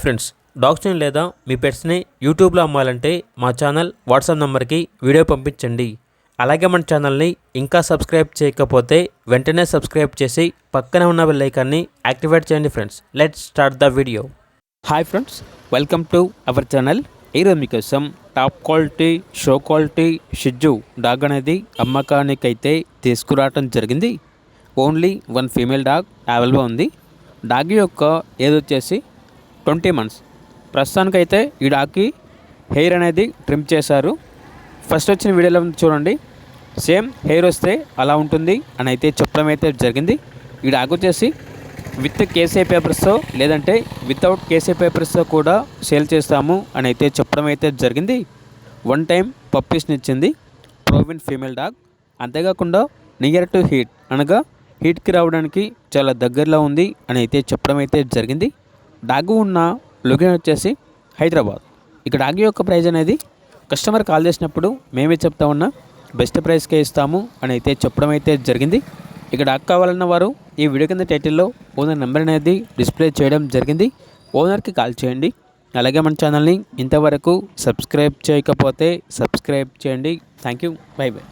Friends, డాగ్స్ని లేదా మీ పెట్స్ని యూట్యూబ్లో అమ్మాలంటే మా ఛానల్ వాట్సాప్ నెంబర్కి వీడియో పంపించండి. అలాగే మన ఛానల్ని ఇంకా సబ్స్క్రైబ్ చేయకపోతే వెంటనే సబ్స్క్రైబ్ చేసి పక్కనే ఉన్న బెల్ ఐకాన్ని యాక్టివేట్ చేయండి. Friends, let's start the video. Hi friends, welcome to our channel. ఈరోజు మీకోసం top quality show quality Shih Tzu dog అనేది అమ్మకానికైతే తీసుకురావడం జరిగింది. Only one female dog available ఉంది. డాగ్ యొక్క ఏజ్ వచ్చేసి 20 months. ప్రస్తుతానికైతే ఈ డాగ్కి హెయిర్ అనేది ట్రిమ్ చేశారు. ఫస్ట్ వచ్చిన వీడియోలో చూడండి, సేమ్ హెయిర్ వస్తే అలా ఉంటుంది అని అయితే చెప్పడం అయితే జరిగింది. ఈ డాగ్ వచ్చేసి విత్ కేసీ పేపర్స్తో లేదంటే వితౌట్ కేసీ పేపర్స్తో కూడా సేల్ చేస్తాము అని అయితే చెప్పడం అయితే జరిగింది. 1 time పప్పీస్ని ఇచ్చింది. ప్రోవిన్ ఫీమేల్ డాగ్. అంతేకాకుండా నియర్ టు హీట్ అనగా హీట్కి రావడానికి చాలా దగ్గరలో ఉంది అని అయితే చెప్పడం అయితే జరిగింది. డాగ్ ఉన్న లొకేషన్ వచ్చేసి హైదరాబాద్. ఇక డాగ్ యొక్క ప్రైస్ అనేది కస్టమర్ కాల్ చేసినప్పుడు మేమే చెప్తా ఉన్నా బెస్ట్ ప్రైస్కే ఇస్తాము అని అయితే చెప్పడం అయితే జరిగింది. ఇక డాగ్ కావాలన్న వారు ఈ వీడియో కింద టైటిల్లో ఓనర్ నెంబర్ అనేది డిస్ప్లే చేయడం జరిగింది. ఓనర్కి కాల్ చేయండి. అలాగే మన ఛానల్ని ఇంతవరకు సబ్స్క్రైబ్ చేయకపోతే సబ్స్క్రైబ్ చేయండి. Thank you. By by.